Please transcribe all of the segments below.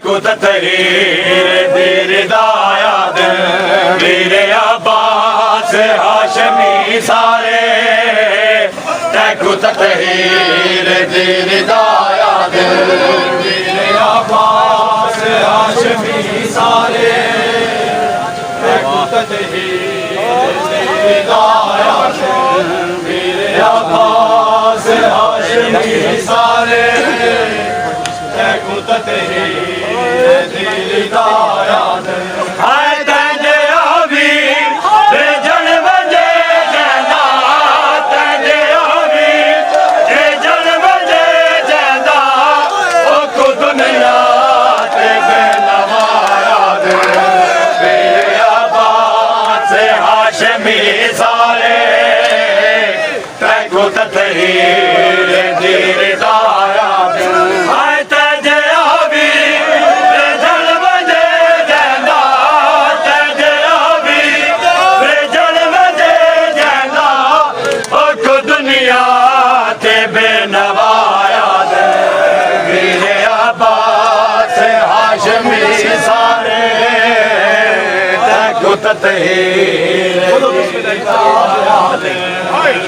कुत दीरदायाद मेरे अब्बास हाशमी सारे कुत दीरदायाद मेरे अब्बास हाशमी सारे कुत दीरदायाद मेरे अब्बास हाशमी सारे कुत दीरदायाद हाय तंजे आवी रे जन्म जे जंदा तंजे आवी रे जन्म जे जंदा ओ खुद दुनिया ते बेनवायाद मेरे अब्बास हाशमी सारे कुत दीरदायाद हाय तंजे आवी रे जन्म जे जंदा तंजे आवी रे जन्म जे जंदा ओ खुद दुनिया ते बेनवायाद मेरे अब्बास हाशमी सारे कुत दीरदायाद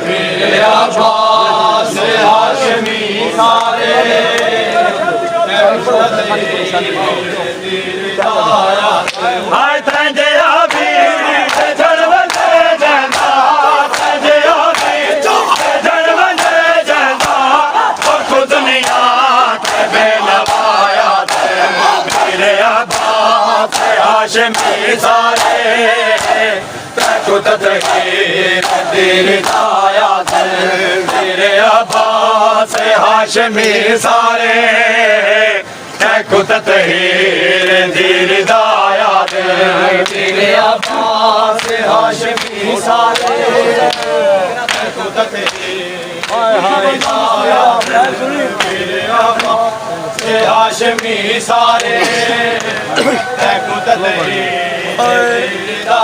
मेरे अब्बास हाशमी सारे हाय तंजे आवी जन्म जे जंदा तंजे आवी जन्म जे जंदा ओ खुद दुनिया ते बेनवायाद मेरे अब्बास हाशमी सारे कुत दीरदायाद मेरे अब्बास हाशमी सारे कुत दीरदायाद मेरे अब्बास हाशमी सारे कुत दीरदायाद मेरे अब्बास हाशमी सारे कुत दीरदायाद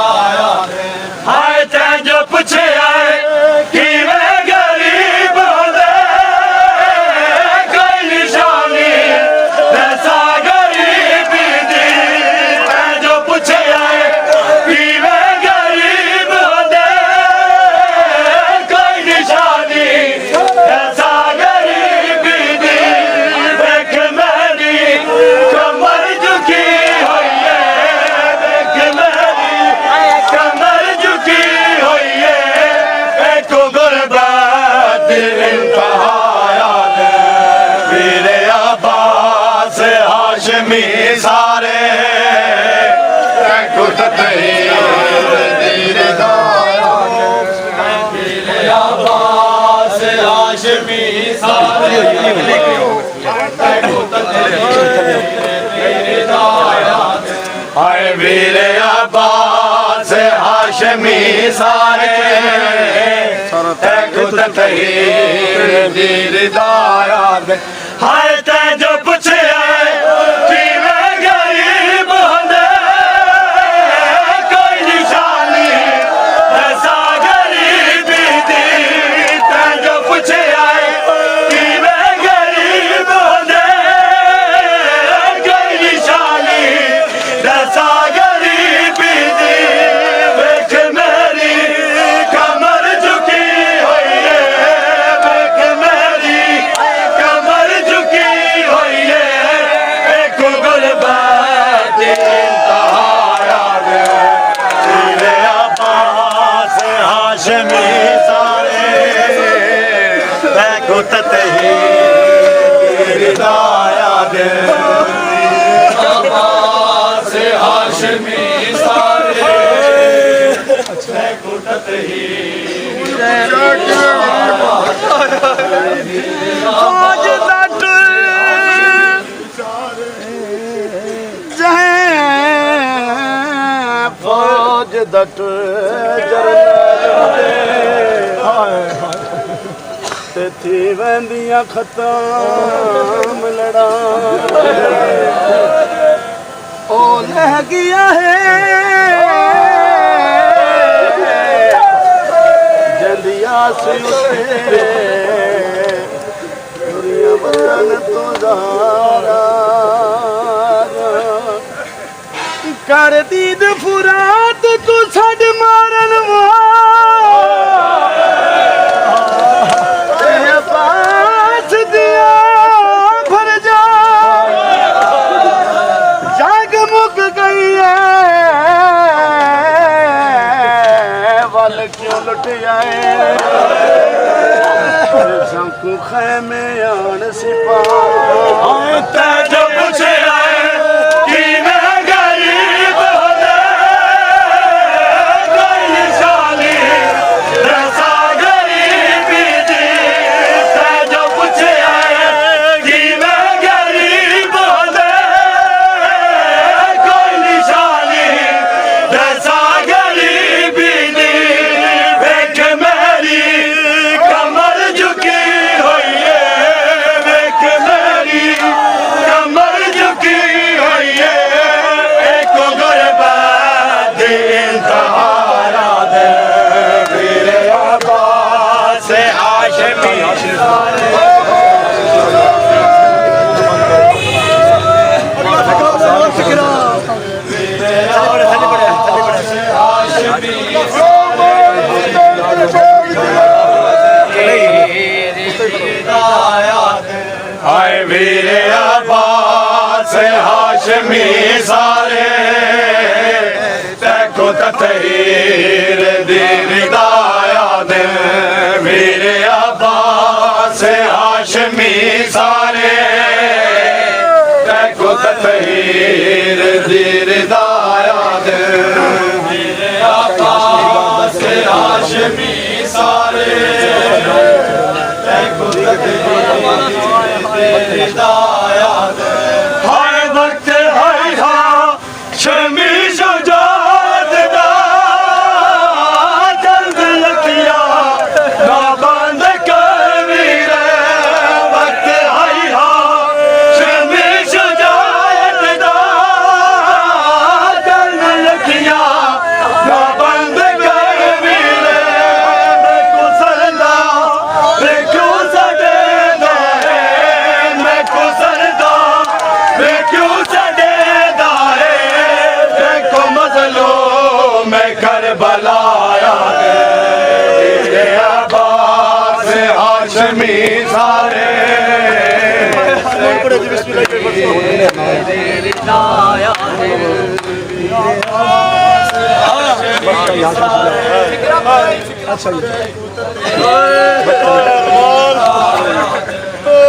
हाय तैं जो पूछे आए कि मैं गरीब होंदे कोई निशानी ऐसा गरीबी दी तैं जो पूछे आए कि मैं गरीब होंदे कोई निशानी ऐसा गरीबी दी देख मेरी कमर झुकी हुई है देख मेरी कमर झुकी हुई है एक गुरबत इंतहायाद मेरे अब्बास हाशमी सारे कुत दीरदायाद मेरे अब्बास हाशमी सारे कुत दीरदायाद हाय मेरे अब्बास हाशमी सारे कुत दीरदायाद हाय तैं जो पूछे आए कि मैं गरीब होंदे कोई निशानी ऐसा गरीबी दी तैं जो पूछे आए कि मैं गरीब होंदे कोई निशानी ऐसा गरीबी दी देख मेरी कमर झुकी हुई है देख मेरी कमर झुकी हुई है एक गुरबत इंतहायाद मेरे अब्बास हाशमी सारे कुत दीरदायाद अब्बास हाशमी सारे कुत फौज दट ते थी वेंदियां खत्म लड़ा ओ लह गया है जंदिया से दुनिया बदन तो ज़ारा ਕਰ ਦੀਦ ਫੁਰਾਤ ਤੂੰ ਛੱਡ ਮਾਰਨ ਇਹ ਪਾਸ ਦਿਆ ਭਰ ਜਾ ਜਗ ਮੁੱਕ ਗਈ ਹੈ ਵੱਲ ਕਿਉਂ ਲੁੱਟ ਆਏ ਸੰਕੂ ਖੈਮੇ ਆਣ ਸਿਪਾਹ ਤੈ ਜੋ ਪੁੱਛਿਆ ਕਿ ਮੈਂ ਗਰੀਬ ਹੋਦਾ ਕੋਈ ਨਿਸ਼ਾਨੀ ਰਸਾ ਗਰੀਬੀ ਦੀ ਤੈ ਜੋ ਪੁੱਛਿਆ ਕਿ ਮੈਂ ਗਰੀਬ ਹੋਦਾ ਕੋਈ ਨਿਸ਼ਾਨੀ ਰਸਾ ਗਰੀਬੀ ਦੀ ਵੇਖ ਮੇਰੀ ਕਮਰ ਝੁਕੀ ਹੋਈ ਏ ਵੇਖ ਮੇਰੀ ਕਮਰ ਝੁਕੀ ਹੋਈ ਏ ਇੱਕ ਗੁਰਬਤ ਦੀ ਇੰਤਹਾ ਦੇ ਵੀਰੇ ਅਬਾਸ ਹਾਸ਼ਮੀ ਹਾਏ ਵੀਰੇ ਅਬਾਸ ਹਾਸ਼ਮੀ ਸਾਰੇ ਤੈਕੋ ਤਤਹੀਰ ਦੀ ਵਿਦਾਇਆ ਦੇ ਵੀਰੇ ਅਬਾਸ ਹਾਸ਼ਮੀ ਸਾਰੇ ਤੈਕੋ ਤਤਹੀਰ ਦੀ ਵਿਦਾਇਆ ਦੇ ਵੀਰੇ ਅਬਾਸ ਹਾਸ਼ਮੀ ਸਾਰੇ ਤੈਕੋ ਤਤਹੀਰ ਹਾਏ ਵਕਤ ਹਾਏ ਹਾਂ ਸ਼ਮੀ ਸ਼ੁਜਾਤ ਦਾ ਦਰਦ ਲਖਿਆ ਨਾ ਬੰਦ ਕਰ ਵੀਰੇ ਵਕਤ ਹਾਏ ਹਾਂ ਸ਼ਮੀ ਸ਼ੁਜਾਤ ਦਾ ਦਰਦ ਲਖਿਆ ਨਾ ਬੰਦ ਕਰ ਵੀਰੇ ਮੈਂ ਕੁਸਲਦਾ ਵੇਖੋ ਸਾਡੇ ਦਾ ਮੈਂ ਕੁਸਲਦਾ ਵੇਖੋ ਸਾਡੇ ਦਾ ਦੇਖੋ ਮਜ਼ਲੂ ਮੈਂ ਕਰਬਲਾ ਦੇ ਅਬਾਸ ਹਾਸ਼ਮੀ ਸਾਰੇ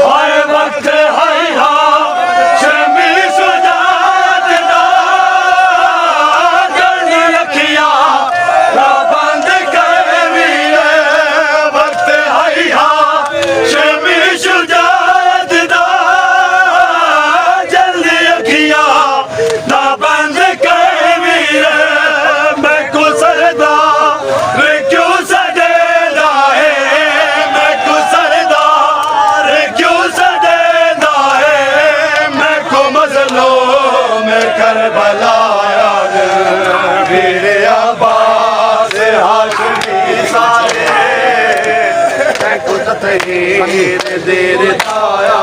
ਹਾਏ ਵਕਤ ਹਾਏ ਹਾਂ ਸ਼ਮੀ ਸੁਜਾਤ ਦਾ ਗਰਦ ਲਖਿਆ ਨਾ ਬੰਦ ਕਰ ਵੀਰੇ ਵਕਤ ਹਾਏ ਹਾਂ ਸ਼ਮੀ ਸੁਜਾਤ ਦਾ ਜਲਦੀ ਅੱਖੀਆਂ ਨਾ ਬੰਦ ਕਰ ਵੀਰੇ ਮੈਂ ਕੁਸਲਦਾ ਵੇ ਕਿਉਂ ਸਾਡੇ ਦਾ ਹੈ ਮੈਂ ਕੁਸਲਦਾ ਰੇ ਕਿਉਂ ਸਾਡੇ ਦਾ ਹੈ ਮੈਂ ਕੋ ਮਜ਼ਲੂ ਮੈਂ ਕਰਬਲਾ ਵੀਰੇ ਅਬਾਸ ਹਾਸ਼ਮੀ ਸਾਰੇ ਤੈਕੋ ਤਤਹੀਰ ਦੇਰ ਦਾਇਆ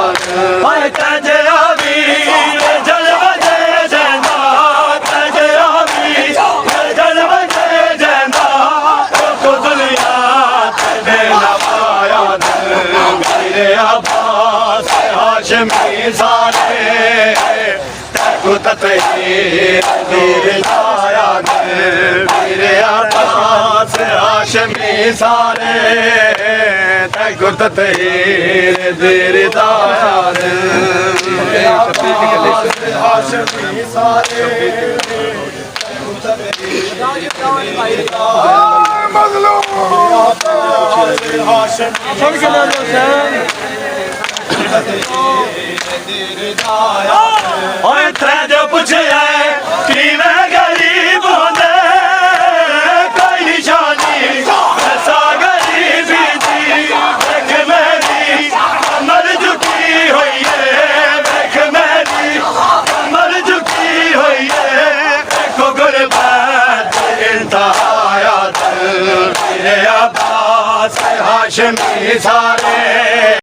ਹਾਏ ਤਜਿਆ ਵੀਰ ਜਲਵਾ ਦੇ ਜਾਂਦਾ ਤਜਿਆ ਵੀਰ ਜਲਵਾ ਦੇ ਜਾਂਦਾ ਕੋ ਦੁਨੀਆ ਤੇ ਨਵਾਇਆ ਵੀਰੇ ਅਬਾਸ ਹਾਸ਼ਮੀ ਸਾਰੇ ਤੈਕੋ ਤਤਹੀਰ ਦੇਰ ਦਾਇਆ ਵੀਰੇ ਅਬਾਸ ਹਾਸ਼ਮੀ ਸਾਰੇ ਤੈਕੋ ਤਤਹੀਰ ਦੇਰ ਦਾਇਆ ਵੀਰੇ ਅਬਾਸ ਹਾਸ਼ਮੀ ਸਾਰੇ ਓਏ ਤੈ ਜੋ ਪੁੱਛਿਆ ਕਿ ਮੈਂ ਗਰੀਬ ਹੁੰਦਾ ਕੋਈ ਨਿਸ਼ਾਨੀ ਐਸਾ ਗਰੀਬੀ ਦੀ ਵੇਖ ਮੇਰੀ ਕਮਰ ਝੁਕੀ ਹੋਈ ਏ ਵੇਖ ਮੇਰੀ ਕਮਰ ਝੁਕੀ ਹੋਈ ਏ ਦੇਖੋ ਗੁਰਬਤ ਇੰਤਹਾ ਵੀਰੇ ਅਬਾਸ ਹਾਸ਼ਮੀ ਸਾਰੇ